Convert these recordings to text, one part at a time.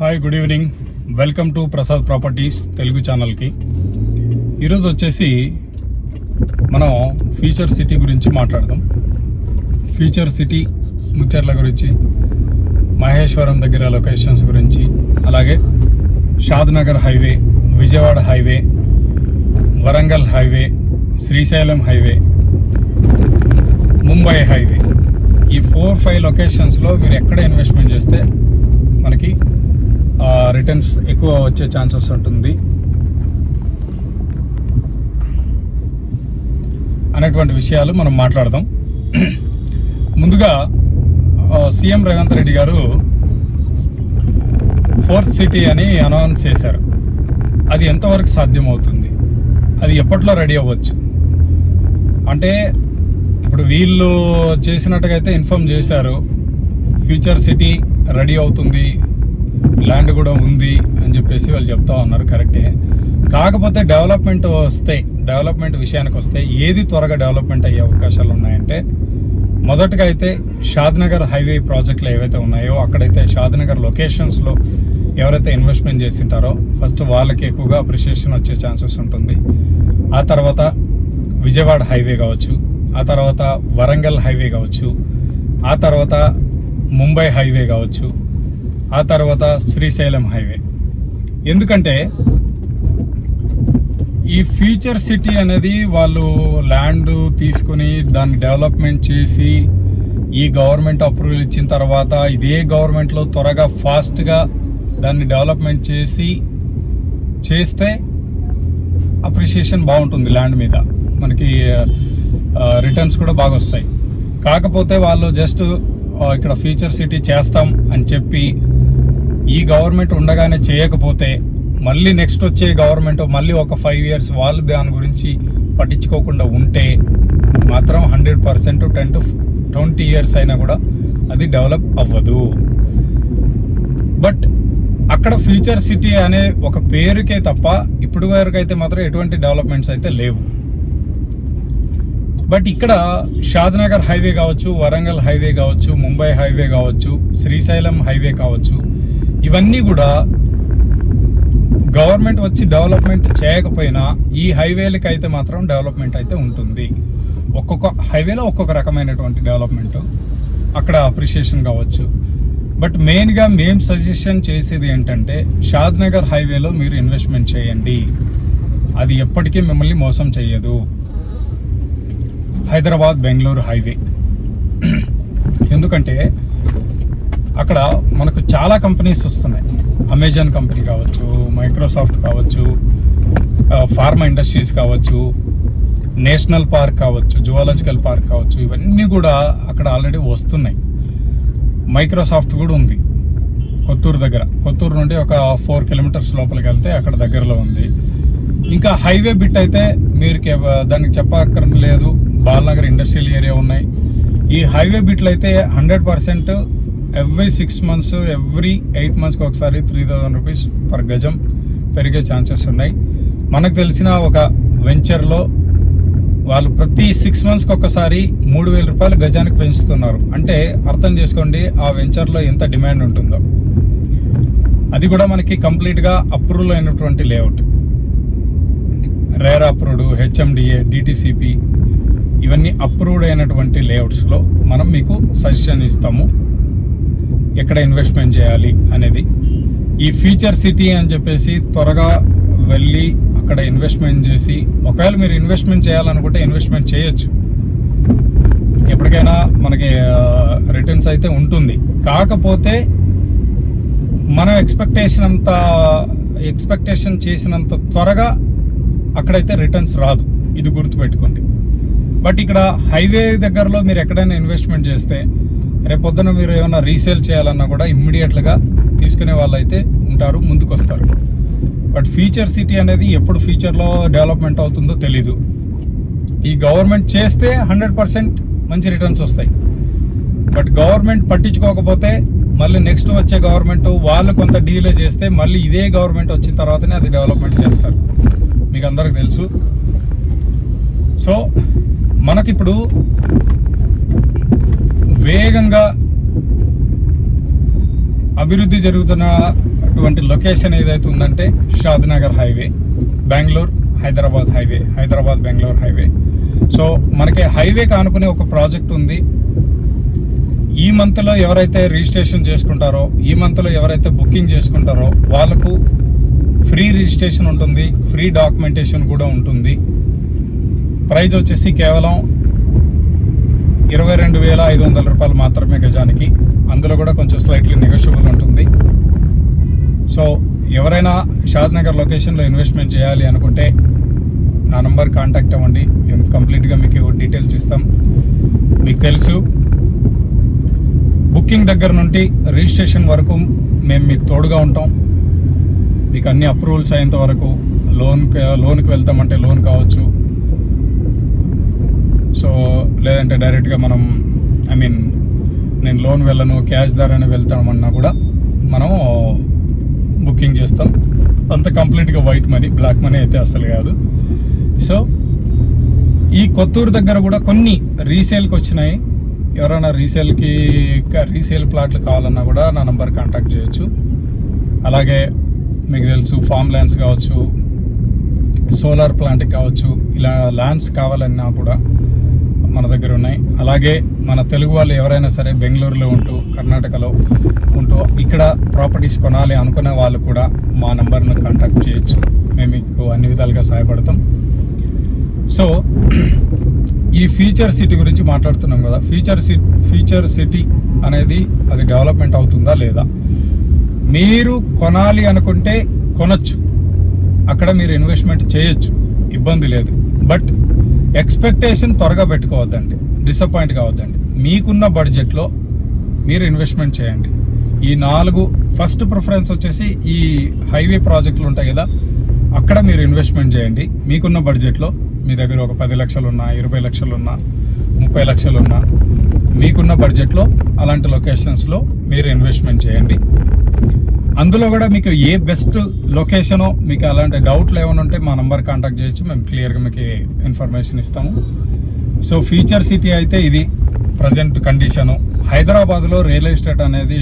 Hi, good evening. Welcome to Prasad properties Telugu ఛానల్కి. ఈరోజు వచ్చేసి మనం ఫ్యూచర్ సిటీ గురించి మాట్లాడదాం. ఫ్యూచర్ సిటీ ముచ్చర్ల గురించి, మహేశ్వరం దగ్గర లొకేషన్స్ గురించి, అలాగే Shadnagar highway, Vijayawada highway, Warangal highway, Srisailam highway, Mumbai highway, ఈ 4-5 లొకేషన్స్లో మీరు ఎక్కడ ఇన్వెస్ట్మెంట్ చేస్తే మనకి రిటర్న్స్ ఎక్కువ వచ్చే ఛాన్సెస్ ఉంటుంది అనేటువంటి విషయాలు మనం మాట్లాడదాం. ముందుగా సీఎం రేవంత్ రెడ్డి గారు 4th సిటీ అని అనౌన్స్ చేశారు. అది ఎంతవరకు సాధ్యమవుతుంది, అది ఎప్పట్లో రెడీ అవ్వచ్చు అంటే, ఇప్పుడు వీళ్ళు చేసినట్టుగా అయితే ఇన్ఫార్మ్ చేశారు, ఫ్యూచర్ సిటీ రెడీ అవుతుంది, ల్యాండ్ కూడా ఉంది అని చెప్పేసి వాళ్ళు చెప్తా ఉన్నారు. కరెక్టే. కాకపోతే డెవలప్మెంట్ విషయానికి వస్తే ఏది త్వరగా డెవలప్మెంట్ అయ్యే అవకాశాలు ఉన్నాయంటే, మొదటగా అయితే షాద్నగర్ హైవే ప్రాజెక్టులు ఏవైతే ఉన్నాయో అక్కడైతే షాద్నగర్ లొకేషన్స్లో ఎవరైతే ఇన్వెస్ట్మెంట్ చేసింటారో ఫస్ట్ వాళ్ళకి ఎక్కువగా అప్రిషియేషన్ వచ్చే ఛాన్సెస్ ఉంటుంది. ఆ తర్వాత విజయవాడ హైవే కావచ్చు, ఆ తర్వాత వరంగల్ హైవే కావచ్చు, ఆ తర్వాత ముంబై హైవే కావచ్చు, ఆ తర్వాత శ్రీశైలం హైవే. ఎందుకంటే ఈ ఫ్యూచర్ సిటీ అనేది వాళ్ళు ల్యాండ్ తీసుకుని దాన్ని డెవలప్మెంట్ చేసి ఈ గవర్నమెంట్ అప్రూవల్ ఇచ్చిన తర్వాత ఇదే గవర్నమెంట్లో త్వరగా ఫాస్ట్గా దాన్ని డెవలప్మెంట్ చేస్తే అప్రిషియేషన్ బాగుంటుంది, ల్యాండ్ మీద మనకి రిటర్న్స్ కూడా బాగా వస్తాయి. కాకపోతే వాళ్ళు జస్ట్ ఇక్కడ ఫ్యూచర్ సిటీ చేస్తాం అని చెప్పి ఈ గవర్నమెంట్ ఉండగానే చేయకపోతే మళ్ళీ నెక్స్ట్ వచ్చే గవర్నమెంట్ మళ్ళీ ఒక 5 years వాళ్ళు దాని గురించి పట్టించుకోకుండా ఉంటే మాత్రం 100% 10 to 20 years అయినా కూడా అది డెవలప్ అవ్వదు. బట్ అక్కడ ఫ్యూచర్ సిటీ అనే ఒక పేరుకే తప్ప ఇప్పుడు వరకు అయితే మాత్రం ఎటువంటి డెవలప్మెంట్స్ అయితే లేవు. బట్ ఇక్కడ షాద్నగర్ హైవే కావచ్చు, వరంగల్ హైవే కావచ్చు, ముంబై హైవే కావచ్చు, శ్రీశైలం హైవే కావచ్చు, ఇవన్నీ కూడా గవర్నమెంట్ వచ్చి డెవలప్మెంట్ చేయకపోయినా ఈ హైవేలకి అయితే మాత్రం డెవలప్మెంట్ అయితే ఉంటుంది. ఒక్కొక్క హైవేలో ఒక్కొక్క రకమైనటువంటి డెవలప్మెంట్, అక్కడ అప్రిషియేషన్ కావచ్చు. బట్ మెయిన్గా మేము సజెషన్ చేసేది ఏంటంటే, షాద్నగర్ హైవేలో మీరు ఇన్వెస్ట్మెంట్ చేయండి, అది ఎప్పటికీ మిమ్మల్ని మోసం చేయదు. హైదరాబాద్ బెంగళూరు హైవే, ఎందుకంటే అక్కడ మనకు చాలా కంపెనీస్ వస్తున్నాయి. అమెజాన్ కంపెనీ కావచ్చు, మైక్రోసాఫ్ట్ కావచ్చు, ఫార్మా ఇండస్ట్రీస్ కావచ్చు, నేషనల్ పార్క్ కావచ్చు, జువాలజికల్ పార్క్ కావచ్చు, ఇవన్నీ కూడా అక్కడ ఆల్రెడీ వస్తున్నాయి. మైక్రోసాఫ్ట్ కూడా ఉంది కొత్తూరు నుండి ఒక 4 kilometers లోపలికి వెళ్తే అక్కడ దగ్గరలో ఉంది. ఇంకా హైవే బిట్ అయితే మీరు దానికి చెప్పక్కర్లేదు, బాలనగర్ ఇండస్ట్రియల్ ఏరియా ఉన్నాయి. ఈ హైవే బిట్లు అయితే 100% ఎవ్రీ 6 months, ఎవ్రీ 8 monthsకి ఒకసారి 3,000 rupees పర్ గజం పెరిగే ఛాన్సెస్ ఉన్నాయి. మనకు తెలిసిన ఒక వెంచర్లో వాళ్ళు ప్రతి 6 monthsకి ఒకసారి 3,000 రూపాయలు గజానికి పెంచుతున్నారు. అంటే అర్థం చేసుకోండి ఆ వెంచర్లో ఎంత డిమాండ్ ఉంటుందో. అది కూడా మనకి కంప్లీట్గా అప్రూవల్ అయినటువంటి layout, RERA approved, HMDA, DTCP, ఇవన్నీ అప్రూవ్డ్ అయినటువంటి లేఅవుట్స్లో మనం మీకు సజెషన్ ఇస్తాము ఎక్కడ ఇన్వెస్ట్మెంట్ చేయాలి అనేది. ఈ ఫ్యూచర్ సిటీ అని చెప్పేసి త్వరగా వెళ్ళి అక్కడ ఇన్వెస్ట్మెంట్ చేసి, ఒకవేళ మీరు ఇన్వెస్ట్మెంట్ చేయాలనుకుంటే ఇన్వెస్ట్మెంట్ చేయొచ్చు, ఎప్పటికైనా మనకి రిటర్న్స్ అయితే ఉంటుంది. కాకపోతే మనం ఎక్స్పెక్టేషన్ చేసినంత త్వరగా అక్కడైతే రిటర్న్స్ రాదు, ఇది గుర్తుపెట్టుకోండి. బట్ ఇక్కడ హైవే దగ్గరలో మీరు ఎక్కడైనా ఇన్వెస్ట్మెంట్ చేస్తే రేపొద్దున మీరు ఏమైనా రీసేల్ చేయాలన్నా కూడా ఇమ్మీడియట్గా తీసుకునే వాళ్ళు అయితే ఉంటారు, ముందుకు వస్తారు. బట్ ఫ్యూచర్ సిటీ అనేది ఎప్పుడు ఫ్యూచర్లో డెవలప్మెంట్ అవుతుందో తెలీదు. ఈ గవర్నమెంట్ చేస్తే 100% మంచి రిటర్న్స్ వస్తాయి. బట్ గవర్నమెంట్ పట్టించుకోకపోతే మళ్ళీ నెక్స్ట్ వచ్చే గవర్నమెంట్ వాళ్ళు కొంత డీలే చేస్తే మళ్ళీ ఇదే గవర్నమెంట్ వచ్చిన తర్వాతనే అది డెవలప్మెంట్ చేస్తారు, మీకు అందరికి తెలుసు. సో మనకిప్పుడు వేగంగా అభివృద్ధి జరుగుతున్నటువంటి లొకేషన్ ఏదైతే ఉందంటే Shadnagar highway, Bengaluru Hyderabad highway, Hyderabad Bengaluru highway. So మనకి హైవే కానుకునే ఒక ప్రాజెక్ట్ ఉంది. ఈ మంత్లో ఎవరైతే రిజిస్ట్రేషన్ చేసుకుంటారో, ఈ మంత్లో ఎవరైతే బుకింగ్ చేసుకుంటారో వాళ్ళకు ఫ్రీ రిజిస్ట్రేషన్ ఉంటుంది, ఫ్రీ డాక్యుమెంటేషన్ కూడా ఉంటుంది. ప్రైజ్ వచ్చేసి కేవలం 22,500 రూపాయలు మాత్రమే గజానికి. అందులో కూడా కొంచెం స్లైట్లీ నెగోషియబుల్ ఉంటుంది. సో ఎవరైనా షాద్ నగర్ లొకేషన్లో ఇన్వెస్ట్మెంట్ చేయాలి అనుకుంటే నా నంబర్ కాంటాక్ట్ అవ్వండి. మేము కంప్లీట్గా మీకు డీటెయిల్స్ ఇస్తాం. మీకు తెలుసు, బుకింగ్ దగ్గర నుండి రిజిస్ట్రేషన్ వరకు మేము మీకు తోడుగా ఉంటాం. మీకు అన్ని అప్రూవల్స్ అయ్యేంత వరకు లోన్కి వెళ్తామంటే లోన్ కావచ్చు, సో లేదంటే డైరెక్ట్గా మనం నేను లోన్ వెళ్ళను క్యాష్ ద్వారానే వెళ్తామన్నా కూడా మనం బుకింగ్ చేస్తాం. అంత కంప్లీట్గా వైట్ మనీ, బ్లాక్ మనీ అయితే అసలు కాదు. సో ఈ కొత్తూరు దగ్గర కూడా కొన్ని రీసేల్కి వచ్చినాయి. ఎవరైనా రీసేల్ ప్లాట్లు కావాలన్నా కూడా నా నంబర్ కాంటాక్ట్ చేయొచ్చు. అలాగే మీకు తెలుసు, ఫామ్ ల్యాండ్స్ కావచ్చు, సోలార్ ప్లాంట్కి కావచ్చు, ఇలా ల్యాండ్స్ కావాలన్నా కూడా మన దగ్గర ఉన్నాయి. అలాగే మన తెలుగు వాళ్ళు ఎవరైనా సరే బెంగళూరులో ఉంటూ, కర్ణాటకలో ఉంటూ ఇక్కడ ప్రాపర్టీస్ కొనాలి అనుకునే వాళ్ళు కూడా మా నంబర్ను కాంటాక్ట్ చేయొచ్చు. మేము మీకు అన్ని విధాలుగా సహాయపడతాం. సో ఈ ఫ్యూచర్ సిటీ గురించి మాట్లాడుతున్నాం కదా. ఫ్యూచర్ సిటీ అనేది అది డెవలప్మెంట్ అవుతుందా లేదా? మీరు కొనాలి అనుకుంటే కొనొచ్చు, అక్కడ మీరు ఇన్వెస్ట్మెంట్ చేయొచ్చు, ఇబ్బంది లేదు. బట్ ఎక్స్పెక్టేషన్ త్వరగా పెట్టుకోవద్దండి, డిసప్పాయింట్ కావద్దండి. మీకున్న బడ్జెట్లో మీరు ఇన్వెస్ట్మెంట్ చేయండి. ఈ 4 ఫస్ట్ ప్రిఫరెన్స్ వచ్చేసి ఈ హైవే ప్రాజెక్టులు ఉంటాయి కదా, అక్కడ మీరు ఇన్వెస్ట్మెంట్ చేయండి. మీకున్న బడ్జెట్లో మీ దగ్గర ఒక 10 లక్షలు ఉన్నా, 20 లక్షలు ఉన్నా, 30 లక్షలు ఉన్నా, మీకున్న బడ్జెట్లో అలాంటి లొకేషన్స్లో మీరు ఇన్వెస్ట్మెంట్ చేయండి. అందులో కూడా మీకు ఏ బెస్ట్ లొకేషనో, మీకు అలాంటి డౌట్లు ఏమైనా ఉంటే మా నంబర్ కాంటాక్ట్ చేయొచ్చు. మేము క్లియర్గా మీకు ఇన్ఫర్మేషన్ ఇస్తాము. సో ఫ్యూచర్ సిటీ అయితే ఇది ప్రజెంట్ కండిషను. హైదరాబాద్లో రియల్ ఎస్టేట్ అనేది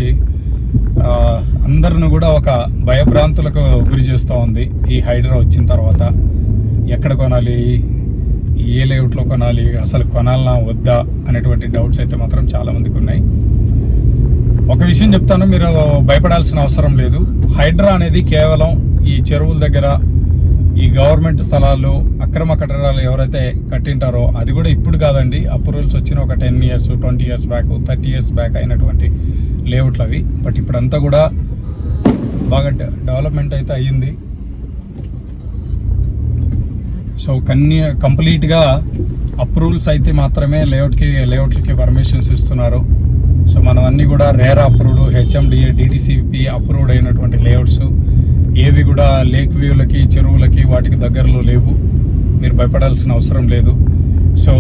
అందరిని కూడా ఒక భయభ్రాంతులకు గురి చేస్తూ ఉంది. ఈ హైడ్రా వచ్చిన తర్వాత ఎక్కడ కొనాలి, ఏ లేఅవుట్లో కొనాలి, అసలు కొనాలనా వద్దా అనేటువంటి డౌట్స్ అయితే మాత్రం చాలామందికి ఉన్నాయి. ఒక విషయం చెప్తాను, మీరు భయపడాల్సిన అవసరం లేదు. హైడ్రా అనేది కేవలం ఈ చెరువుల దగ్గర, ఈ గవర్నమెంట్ స్థలాల్లో అక్రమ కట్టడాలు ఎవరైతే కట్టింటారో అది కూడా ఇప్పుడు కాదండి, అప్రూవల్స్ వచ్చిన ఒక 10 years 20 years back 30 years back అయినటువంటి లేఅవుట్లు అవి. బట్ ఇప్పుడంతా కూడా బాగా డెవలప్మెంట్ అయితే అయ్యింది. సో కంప్లీట్గా అప్రూవల్స్ అయితే మాత్రమే లేఅవుట్లకి పర్మిషన్స్ ఇస్తున్నారు. సో మనం అన్నీ కూడా RERA approved, HMDA, DTCP approved అయినటువంటి లేఅవుట్స్. ఏవి కూడా లేక్ వ్యూలకి, చెరువులకి వాటికి దగ్గరలో లేవు. మీరు భయపడాల్సిన అవసరం లేదు. సో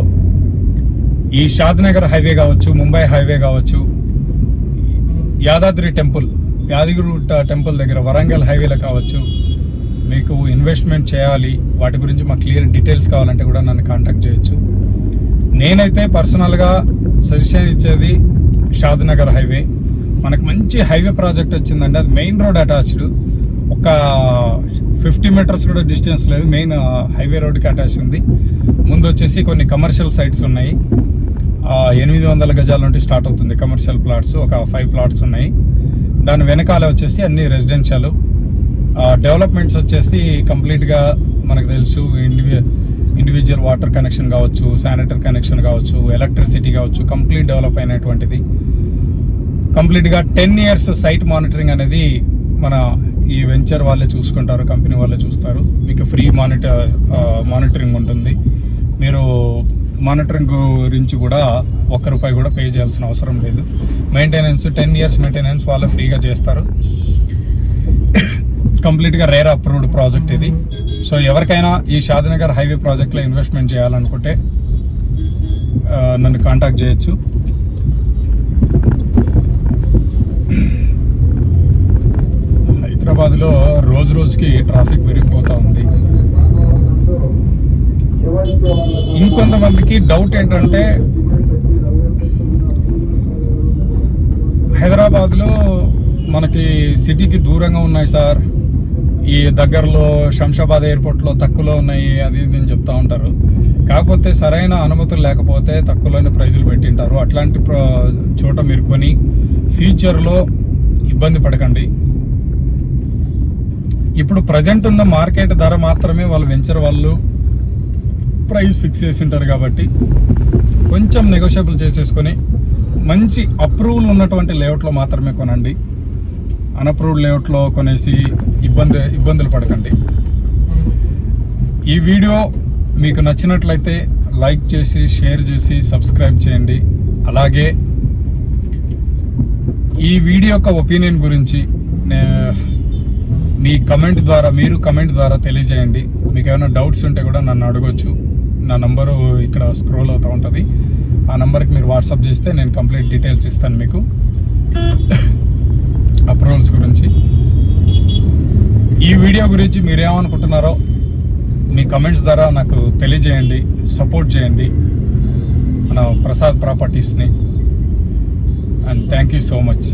ఈ షాద్ నగర్ హైవే కావచ్చు, ముంబై హైవే కావచ్చు, యాదాద్రి టెంపుల్, యాదగిరి టెంపుల్ దగ్గర వరంగల్ హైవేలో కావచ్చు, మీకు ఇన్వెస్ట్మెంట్ చేయాలి, వాటి గురించి మాకు క్లియర్ డీటెయిల్స్ కావాలంటే కూడా నన్ను కాంటాక్ట్ చేయొచ్చు. నేనైతే పర్సనల్గా సజెషన్ ఇచ్చేది షాద్ నగర్ హైవే. మనకు మంచి హైవే ప్రాజెక్ట్ వచ్చిందండి. అది మెయిన్ రోడ్ అటాచ్డ్, ఒక 50 మీటర్స్ కూడా డిస్టెన్స్ లేదు, మెయిన్ హైవే రోడ్కి అటాచ్ ఉంది. ముందు వచ్చేసి కొన్ని కమర్షియల్ సైట్స్ ఉన్నాయి. 800 గజాల నుండి స్టార్ట్ అవుతుంది కమర్షియల్ ప్లాట్స్, ఒక 5 ప్లాట్స్ ఉన్నాయి. దాని వెనకాల వచ్చేసి అన్ని రెసిడెన్షియల్. డెవలప్మెంట్స్ వచ్చేసి కంప్లీట్గా మనకు తెలుసు, ఇండివిజువల్ వాటర్ కనెక్షన్ కావచ్చు, శానిటరీ కనెక్షన్ కావచ్చు, ఎలక్ట్రిసిటీ కావచ్చు, కంప్లీట్ డెవలప్ అయినటువంటిది. కంప్లీట్గా 10 ఇయర్స్ సైట్ మానిటరింగ్ అనేది మన ఈ వెంచర్ వాళ్ళే చూసుకుంటారు, కంపెనీ వాళ్ళే చూస్తారు. మీకు ఫ్రీ మానిటరింగ్ ఉంటుంది. మీరు మానిటరింగ్ గురించి కూడా ₹1 కూడా పే చేయాల్సిన అవసరం లేదు. మెయింటెనెన్స్ 10 ఇయర్స్ మెయింటెనెన్స్ వాళ్ళే ఫ్రీగా చేస్తారు. కంప్లీట్గా రేరా అప్రూవ్డ్ ప్రాజెక్ట్ ఇది. సో ఎవరికైనా ఈ షాద్ నగర్ హైవే ప్రాజెక్ట్లో ఇన్వెస్ట్మెంట్ చేయాలనుకుంటే నన్ను కాంటాక్ట్ చేయొచ్చు. హైదరాబాద్లో రోజు రోజుకి ట్రాఫిక్ పెరిగిపోతూ ఉంది. ఇంకొంతమందికి డౌట్ ఏంటంటే, హైదరాబాద్లో మనకి సిటీకి దూరంగా ఉన్నాయి సార్, ఈ దగ్గరలో శంషాబాద్ ఎయిర్పోర్ట్లో తక్కువలో ఉన్నాయి, అది ఇది అని చెప్తా ఉంటారు. కాకపోతే సరైన అనుమతులు లేకపోతే తక్కువలోనే ప్రైజులు పెట్టింటారు. అట్లాంటి చోట మీరు కొని ఫ్యూచర్లో ఇబ్బంది పడకండి. ఇప్పుడు ప్రజెంట్ ఉన్న మార్కెట్ ధర మాత్రమే వాళ్ళు వెంచర్ వాళ్ళు ప్రైస్ ఫిక్స్ చేసి ఉంటారు. కాబట్టి కొంచెం నెగోషియబుల్ చేసేసుకొని మంచి అప్రూవల్ ఉన్నటువంటి లేఅవుట్లో మాత్రమే కొనండి. అన్అప్రూవ్డ్ లేఅవుట్లో కొనేసి ఇబ్బందులు పడకండి. ఈ వీడియో మీకు నచ్చినట్లయితే లైక్ చేసి, షేర్ చేసి, సబ్స్క్రైబ్ చేయండి. అలాగే ఈ వీడియో యొక్క ఒపీనియన్ గురించి మీరు కమెంట్ ద్వారా తెలియజేయండి. మీకు ఏమైనా డౌట్స్ ఉంటే కూడా నన్ను అడగొచ్చు. నా నంబరు ఇక్కడ స్క్రోల్ అవుతూ ఉంటుంది. ఆ నంబర్కి మీరు వాట్సాప్ చేస్తే నేను కంప్లీట్ డీటెయిల్స్ ఇస్తాను మీకు అప్రూవల్స్ గురించి. ఈ వీడియో గురించి మీరేమనుకుంటున్నారో మీ కమెంట్స్ ద్వారా నాకు తెలియజేయండి, సపోర్ట్ చేయండి మన ప్రసాద్ ప్రాపర్టీస్ని. And thank you so much.